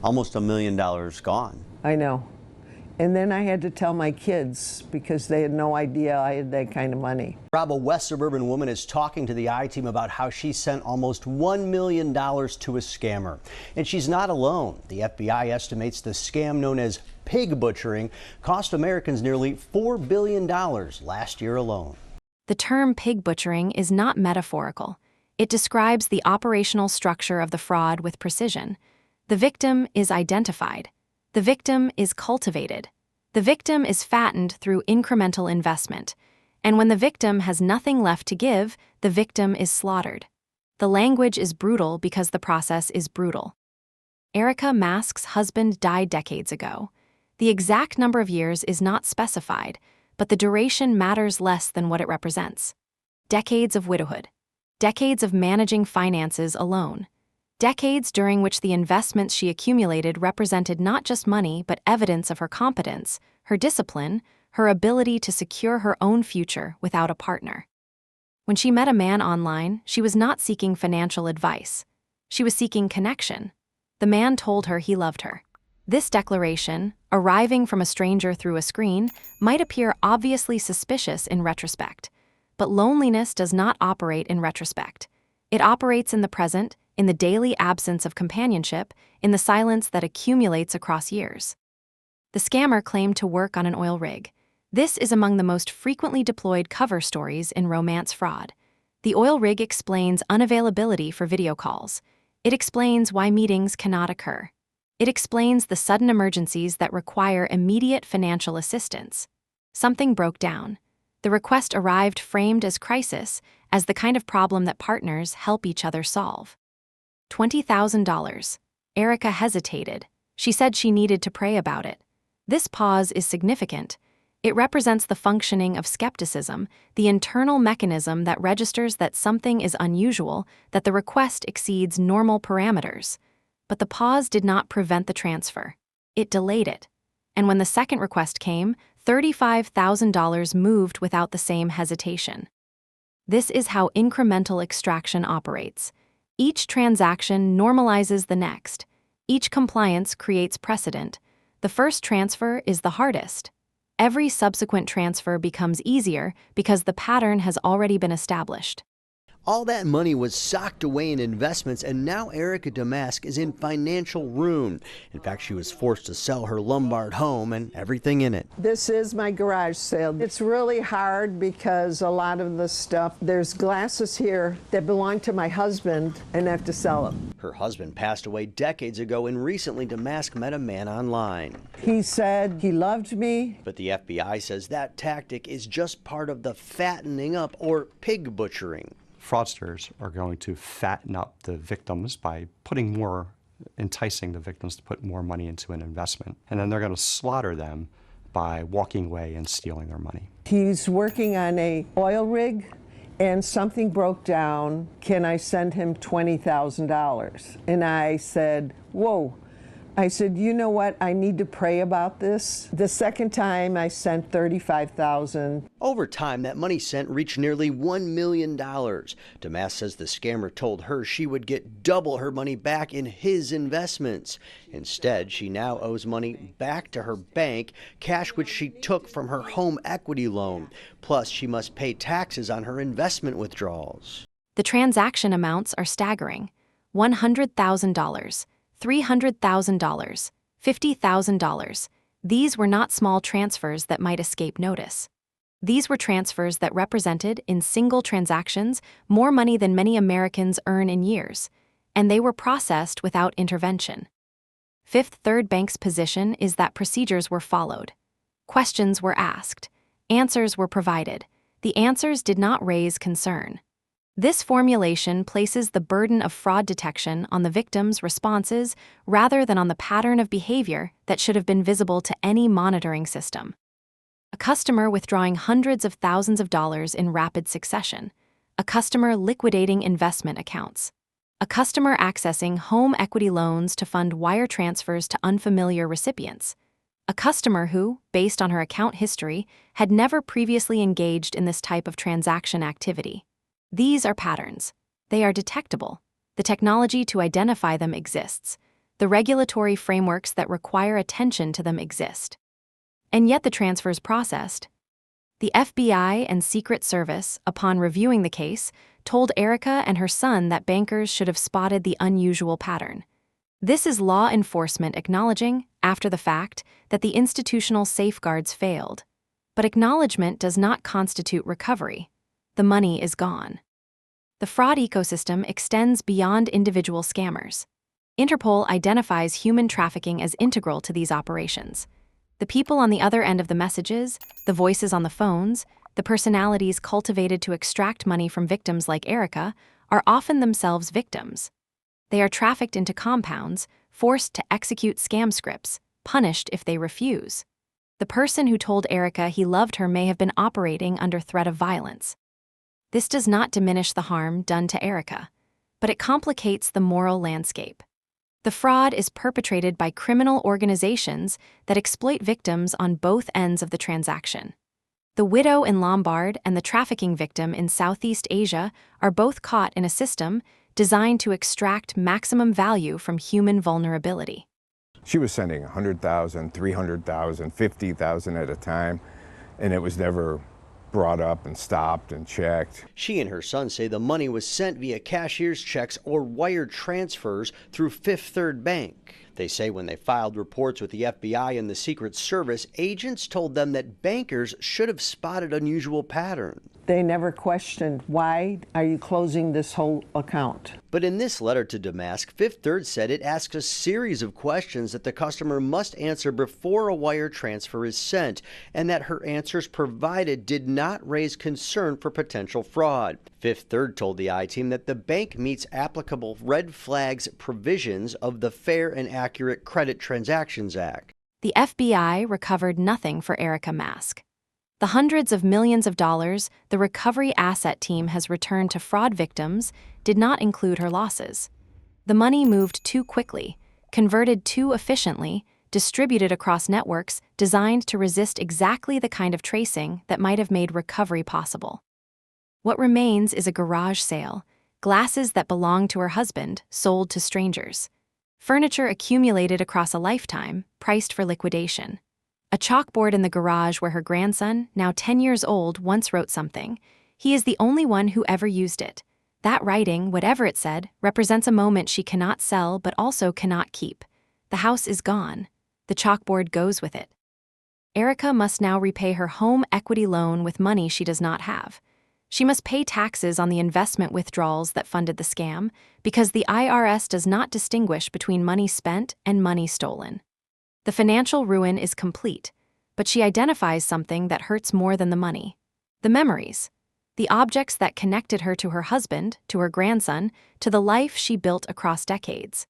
Almost $1 million gone. I know. And then I had to tell my kids because they had no idea I had that kind of money. Rob, a West Suburban woman is talking to the I-Team about how she sent almost $1 million to a scammer. And she's not alone. The FBI estimates the scam known as pig butchering cost Americans nearly $4 billion last year alone. The term pig butchering is not metaphorical. It describes the operational structure of the fraud with precision. The victim is identified. The victim is cultivated. The victim is fattened through incremental investment. And when the victim has nothing left to give, the victim is slaughtered. The language is brutal because the process is brutal. Erica Mask's husband died decades ago. The exact number of years is not specified, but the duration matters less than what it represents. Decades of widowhood. Decades of managing finances alone. Decades during which the investments she accumulated represented not just money but evidence of her competence, her discipline, her ability to secure her own future without a partner. When she met a man online, she was not seeking financial advice. She was seeking connection. The man told her he loved her. This declaration, arriving from a stranger through a screen, might appear obviously suspicious in retrospect. But loneliness does not operate in retrospect. It operates in the present, in the daily absence of companionship, in the silence that accumulates across years. The scammer claimed to work on an oil rig. This is among the most frequently deployed cover stories in romance fraud. The oil rig explains unavailability for video calls. It explains why meetings cannot occur. It explains the sudden emergencies that require immediate financial assistance. Something broke down. The request arrived framed as crisis, as the kind of problem that partners help each other solve. $20,000. Erica hesitated. She said she needed to pray about it. This pause is significant. It represents the functioning of skepticism, the internal mechanism that registers that something is unusual, that the request exceeds normal parameters. But the pause did not prevent the transfer. It delayed it. And when the second request came, $35,000 moved without the same hesitation. This is how incremental extraction operates. Each transaction normalizes the next. Each compliance creates precedent. The first transfer is the hardest. Every subsequent transfer becomes easier because the pattern has already been established. All that money was socked away in investments, and now Erica Damask is in financial ruin. In fact, she was forced to sell her Lombard home and everything in it. This is my garage sale. It's really hard because a lot of the stuff, there's glasses here that belong to my husband and I have to sell them. Her husband passed away decades ago, and recently Damask met a man online. He said he loved me. But the FBI says that tactic is just part of the fattening up, or pig butchering. Fraudsters are going to fatten up the victims by enticing the victims to put more money into an investment. And then they're going to slaughter them by walking away and stealing their money. He's working on an oil rig and something broke down. Can I send him $20,000? And I said, whoa. I said, you know what, I need to pray about this. The second time I sent $35,000. Over time, that money sent reached nearly $1 million. Damask says the scammer told her she would get double her money back in his investments. Instead, she now owes money back to her bank, cash which she took from her home equity loan. Plus, she must pay taxes on her investment withdrawals. The transaction amounts are staggering. $100,000. $300,000, $50,000. These were not small transfers that might escape notice. These were transfers that represented, in single transactions, more money than many Americans earn in years, and they were processed without intervention. Fifth Third Bank's position is that procedures were followed. Questions were asked. Answers were provided. The answers did not raise concern. This formulation places the burden of fraud detection on the victim's responses rather than on the pattern of behavior that should have been visible to any monitoring system. A customer withdrawing hundreds of thousands of dollars in rapid succession. A customer liquidating investment accounts. A customer accessing home equity loans to fund wire transfers to unfamiliar recipients. A customer who, based on her account history, had never previously engaged in this type of transaction activity. These are patterns. They are detectable. The technology to identify them exists. The regulatory frameworks that require attention to them exist. And yet the transfers processed. The FBI and Secret Service, upon reviewing the case, told Erica and her son that bankers should have spotted the unusual pattern. This is law enforcement acknowledging, after the fact, that the institutional safeguards failed. But acknowledgement does not constitute recovery. The money is gone. The fraud ecosystem extends beyond individual scammers. Interpol identifies human trafficking as integral to these operations. The people on the other end of the messages, the voices on the phones, the personalities cultivated to extract money from victims like Erica, are often themselves victims. They are trafficked into compounds, forced to execute scam scripts, punished if they refuse. The person who told Erica he loved her may have been operating under threat of violence. This does not diminish the harm done to Erica, but it complicates the moral landscape. The fraud is perpetrated by criminal organizations that exploit victims on both ends of the transaction. The widow in Lombard and the trafficking victim in Southeast Asia are both caught in a system designed to extract maximum value from human vulnerability. She was sending 100,000, 300,000, 50,000 at a time, and it was never brought up and stopped and checked. She and her son say the money was sent via cashier's checks or wire transfers through Fifth Third Bank. They say when they filed reports with the FBI and the Secret Service, agents told them that bankers should have spotted unusual patterns. They never questioned, why are you closing this whole account? But in this letter to Damask, Fifth Third said it asks a series of questions that the customer must answer before a wire transfer is sent, and that her answers provided did not raise concern for potential fraud. Fifth Third told the I-Team that the bank meets applicable red flags provisions of the Fair and Accurate Credit Transactions Act. The FBI recovered nothing for Erica Mask. The hundreds of millions of dollars the recovery asset team has returned to fraud victims did not include her losses. The money moved too quickly, converted too efficiently, distributed across networks designed to resist exactly the kind of tracing that might have made recovery possible. What remains is a garage sale, glasses that belonged to her husband sold to strangers, furniture accumulated across a lifetime priced for liquidation. A chalkboard in the garage where her grandson, now 10 years old, once wrote something. He is the only one who ever used it. That writing, whatever it said, represents a moment she cannot sell but also cannot keep. The house is gone. The chalkboard goes with it. Erica must now repay her home equity loan with money she does not have. She must pay taxes on the investment withdrawals that funded the scam because the IRS does not distinguish between money spent and money stolen. The financial ruin is complete, but she identifies something that hurts more than the money. The memories. The objects that connected her to her husband, to her grandson, to the life she built across decades.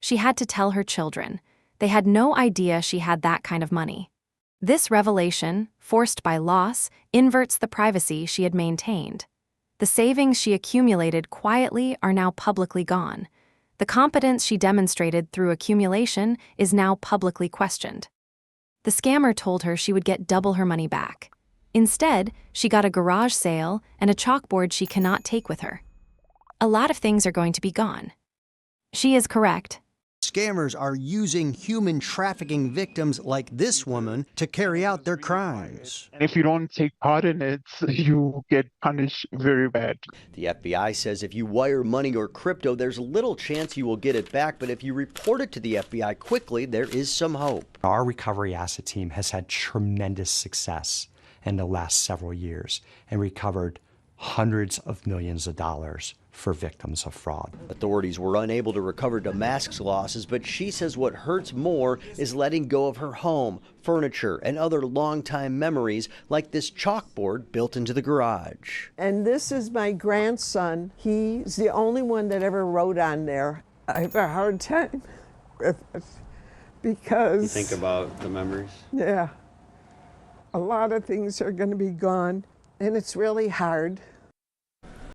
She had to tell her children. They had no idea she had that kind of money. This revelation, forced by loss, inverts the privacy she had maintained. The savings she accumulated quietly are now publicly gone. The competence she demonstrated through accumulation is now publicly questioned. The scammer told her she would get double her money back. Instead, she got a garage sale and a chalkboard she cannot take with her. A lot of things are going to be gone. She is correct. Scammers are using human trafficking victims like this woman to carry out their crimes. And if you don't take part in it, you get punished very bad. The FBI says if you wire money or crypto, there's little chance you will get it back, but if you report it to the FBI quickly, there is some hope. Our recovery asset team has had tremendous success in the last several years and recovered hundreds of millions of dollars for victims of fraud. Authorities were unable to recover Damask's losses, but she says what hurts more is letting go of her home, furniture, and other longtime memories like this chalkboard built into the garage. And this is my grandson. He's the only one that ever wrote on there. I have a hard time with it because... You think about the memories? Yeah. A lot of things are going to be gone, and it's really hard.